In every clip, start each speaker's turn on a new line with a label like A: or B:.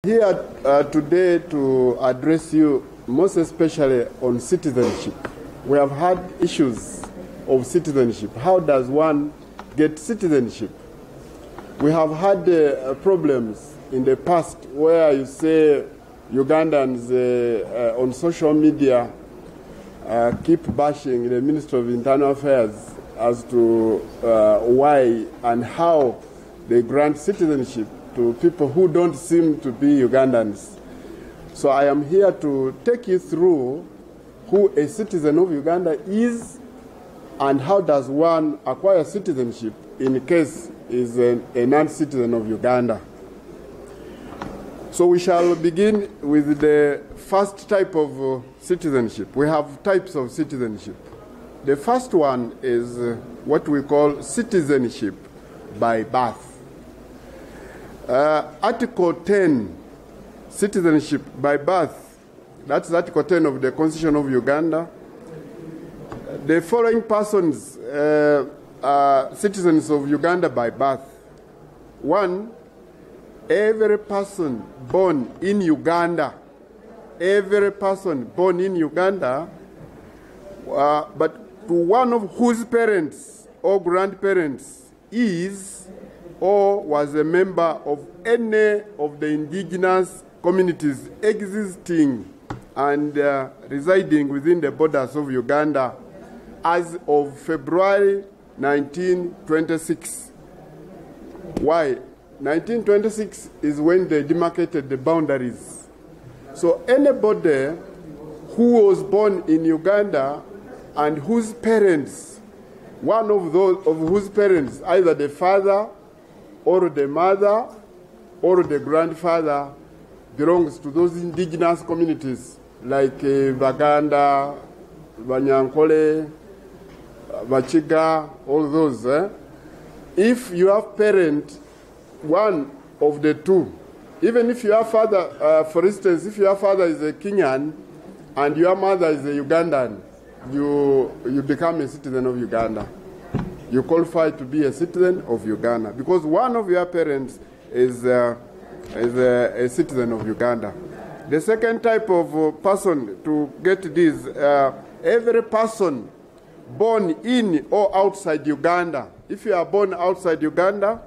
A: Here today to address you most especially on citizenship. We have had issues of citizenship. How does one get citizenship? We have had problems in the past where you say Ugandans on social media keep bashing the Ministry of Internal Affairs as to why and how they grant citizenship to people who don't seem to be Ugandans. So I am here to take you through who a citizen of Uganda is and how does one acquire citizenship in case is a non-citizen of Uganda. So we shall begin with the first type of citizenship. We have types of citizenship. The first one is what we call citizenship by birth. Article 10, citizenship by birth, that's Article 10 of the Constitution of Uganda. The following persons are citizens of Uganda by birth. One, every person born in Uganda, every person born in Uganda, but to one of whose parents or grandparents is or was a member of any of the indigenous communities existing and residing within the borders of Uganda as of February 1926. Why? 1926 is when they demarcated the boundaries. So anybody who was born in Uganda and whose parents, one of those of whose parents, either the father or the mother or the grandfather, belongs to those indigenous communities like Baganda, Banyankole, Bachiga, all those. If you have parent, one of the two, even if your father, for instance, if your father is a Kenyan and your mother is a Ugandan, you become a citizen of Uganda. You qualify to be a citizen of Uganda because one of your parents is a citizen of Uganda. The second type of person to get this, every person born in or outside Uganda. If you are born outside Uganda,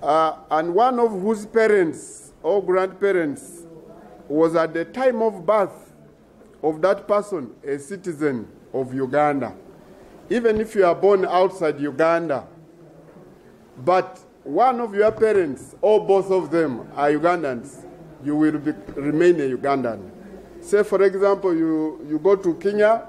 A: and one of whose parents or grandparents was at the time of birth of that person a citizen of Uganda. Even if you are born outside Uganda, but one of your parents or both of them are Ugandans, you will remain a Ugandan. Say, for example, you go to Kenya,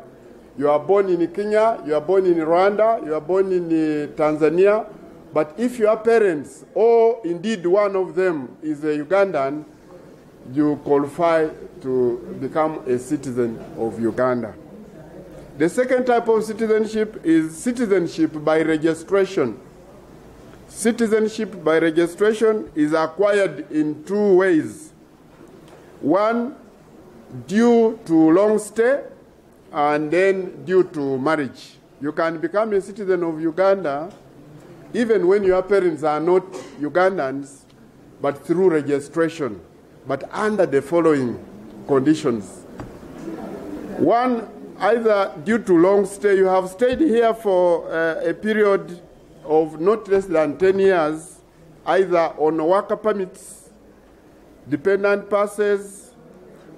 A: you are born in Kenya, you are born in Rwanda, you are born in Tanzania, but if your parents or indeed one of them is a Ugandan, you qualify to become a citizen of Uganda. The second type of citizenship is citizenship by registration. Citizenship by registration is acquired in two ways. One, due to long stay, and then due to marriage. You can become a citizen of Uganda even when your parents are not Ugandans, but through registration, but under the following conditions. One, either due to long stay, you have stayed here for a period of not less than 10 years, either on worker permits, dependent passes,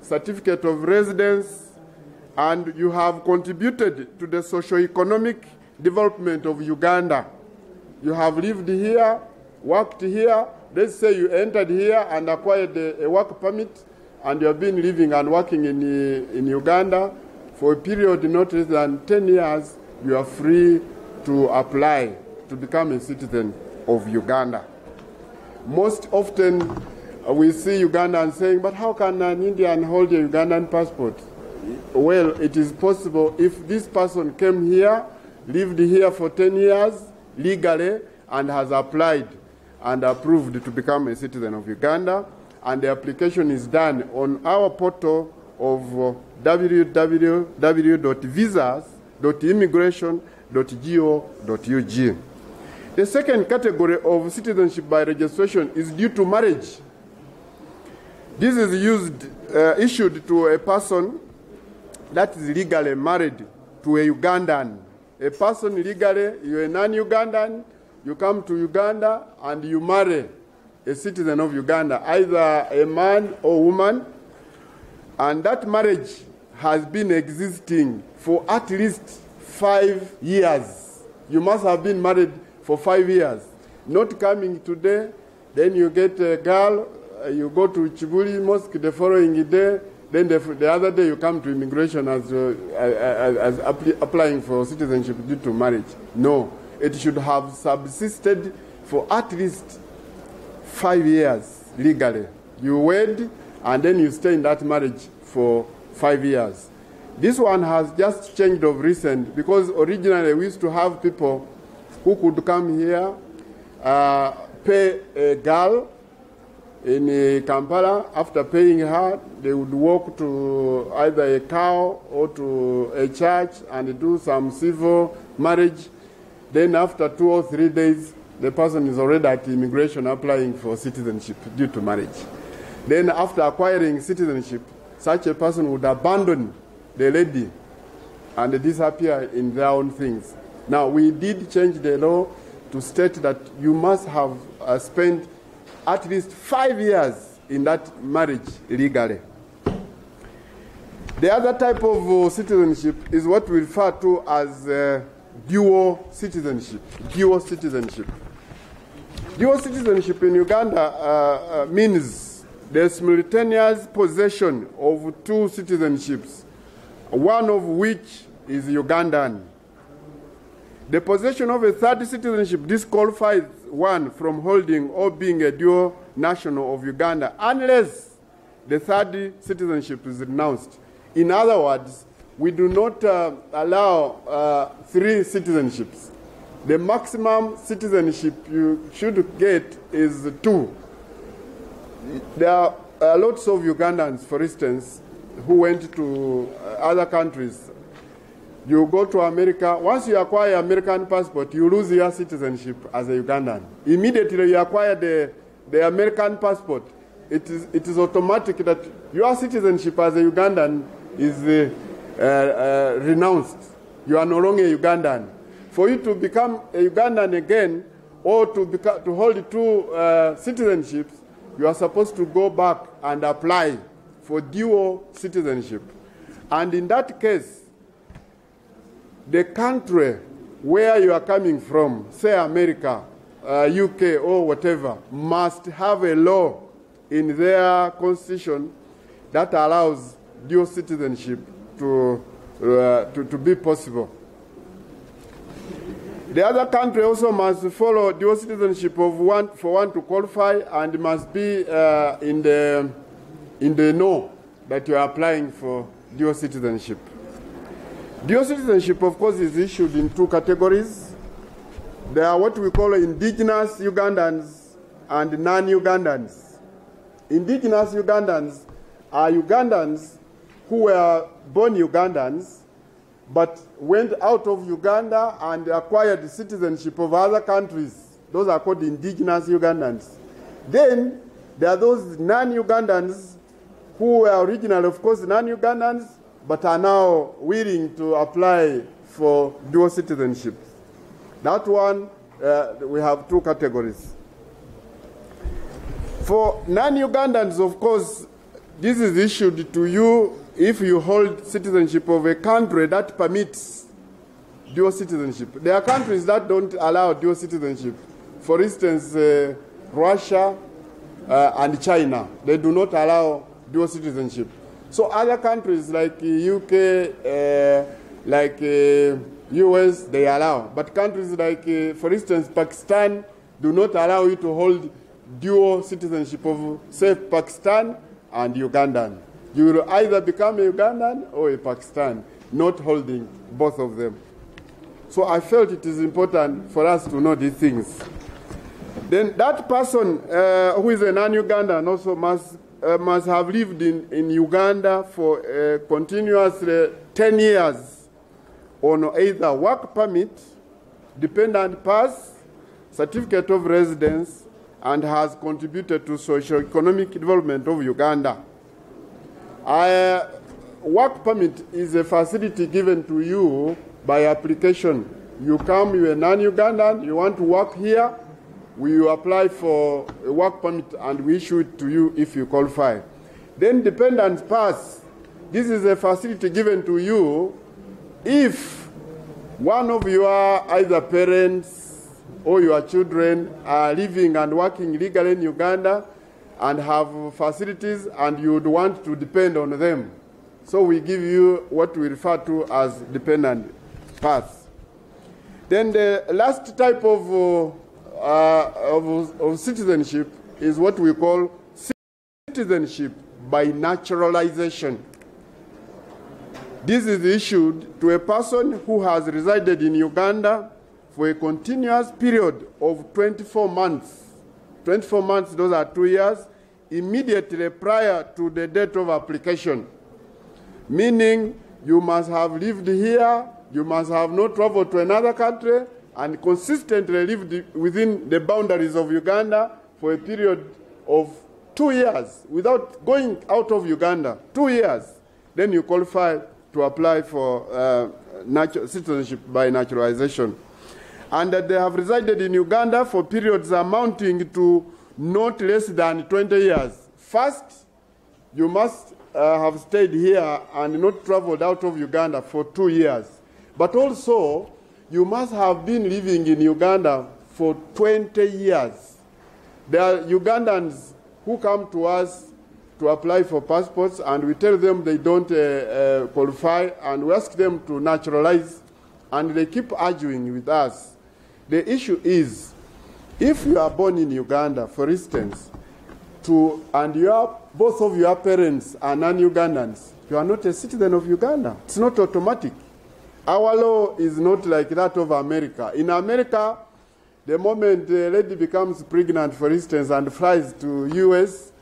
A: certificate of residence, and you have contributed to the socio-economic development of Uganda. You have lived here, worked here. Let's say you entered here and acquired a work permit, and you have been living and working in Uganda for a period not less than 10 years, you are free to apply to become a citizen of Uganda. Most often we see Ugandans saying, but how can an Indian hold a Ugandan passport? Well, it is possible if this person came here, lived here for 10 years legally, and has applied and approved to become a citizen of Uganda, and the application is done on our portal of www.visas.immigration.go.ug. The second category of citizenship by registration is due to marriage. This is issued to a person that is legally married to a Ugandan. A person legally, you're a non-Ugandan, you come to Uganda and you marry a citizen of Uganda, either a man or woman, and that marriage has been existing for at least 5 years. You must have been married for 5 years. Not coming today, then you get a girl, you go to Chibuli Mosque the following day, then the other day you come to immigration as applying for citizenship due to marriage. No, it should have subsisted for at least 5 years legally. You wed and then you stay in that marriage for 5 years. This one has just changed of recent because originally we used to have people who could come here, pay a girl in Kampala. After paying her, they would walk to either a cow or to a church and do some civil marriage. Then after 2 or 3 days, the person is already at immigration applying for citizenship due to marriage. Then after acquiring citizenship, such a person would abandon the lady and disappear in their own things. Now, we did change the law to state that you must have spent at least 5 years in that marriage legally. The other type of citizenship is what we refer to as dual citizenship. Dual citizenship. Dual citizenship in Uganda means the simultaneous possession of 2 citizenships, one of which is Ugandan. The possession of a third citizenship disqualifies one from holding or being a dual national of Uganda unless the third citizenship is renounced. In other words, we do not allow 3 citizenships. The maximum citizenship you should get is 2. There are lots of Ugandans, for instance, who went to other countries. You go to America. Once you acquire an American passport, you lose your citizenship as a Ugandan. Immediately you acquire the American passport, it is automatic that your citizenship as a Ugandan is renounced. You are no longer a Ugandan. For you to become a Ugandan again, or to hold 2 citizenships, you are supposed to go back and apply for dual citizenship. And in that case, the country where you are coming from, say America, UK, or whatever, must have a law in their constitution that allows dual citizenship to be possible. The other country also must follow dual citizenship for one to qualify, and must be in the know that you are applying for dual citizenship. Dual citizenship, of course, is issued in 2 categories. There are what we call indigenous Ugandans and non-Ugandans. Indigenous Ugandans are Ugandans who were born Ugandans but went out of Uganda and acquired the citizenship of other countries. Those are called indigenous Ugandans. Then there are those non-Ugandans who were originally, of course, non-Ugandans, but are now willing to apply for dual citizenship. That one, we have 2 categories. For non-Ugandans, of course, this is issued to you if you hold citizenship of a country that permits dual citizenship. There are countries that don't allow dual citizenship. For instance, Russia and China, they do not allow dual citizenship. So other countries like UK, like US, they allow. But countries like, for instance, Pakistan, do not allow you to hold dual citizenship of, say, Pakistan and Ugandan. You will either become a Ugandan or a Pakistan, not holding both of them. So I felt it is important for us to know these things. Then that person who is a non-Ugandan also must have lived in Uganda for continuously 10 years on either work permit, dependent pass, certificate of residence, and has contributed to socio-economic development of Uganda. Work permit is a facility given to you by application. You come, you're a non-Ugandan, you want to work here, we apply for a work permit and we issue it to you if you qualify. Then dependent pass. This is a facility given to you if one of your either parents or your children are living and working legally in Uganda and have facilities and you would want to depend on them. So we give you what we refer to as dependent pass. Then the last type of citizenship is what we call citizenship by naturalization. This is issued to a person who has resided in Uganda for a continuous period of 24 months. 24 months, those are 2 years, immediately prior to the date of application. Meaning you must have lived here, you must have not traveled to another country, and consistently lived within the boundaries of Uganda for a period of 2 years without going out of Uganda. 2 years. Then you qualify to apply for citizenship by naturalization. And that they have resided in Uganda for periods amounting to not less than 20 years. First, you must have stayed here and not traveled out of Uganda for 2 years. But also, you must have been living in Uganda for 20 years. There are Ugandans who come to us to apply for passports, and we tell them they don't qualify, and we ask them to naturalize, and they keep arguing with us. The issue is, if you are born in Uganda, for instance, and both of your parents are non-Ugandans, you are not a citizen of Uganda. It's not automatic. Our law is not like that of America. In America, the moment the lady becomes pregnant, for instance, and flies to U.S.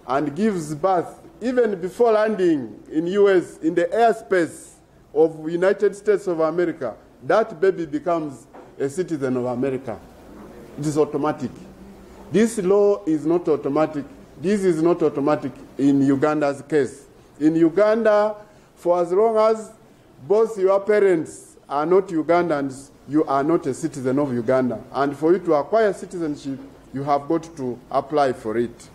A: and gives birth, even before landing in U.S., in the airspace of United States of America, that baby becomes a citizen of America. It is automatic. This law is not automatic. This is not automatic in Uganda's case. In Uganda, for as long as both your parents are not Ugandans, you are not a citizen of Uganda. And for you to acquire citizenship, you have got to apply for it.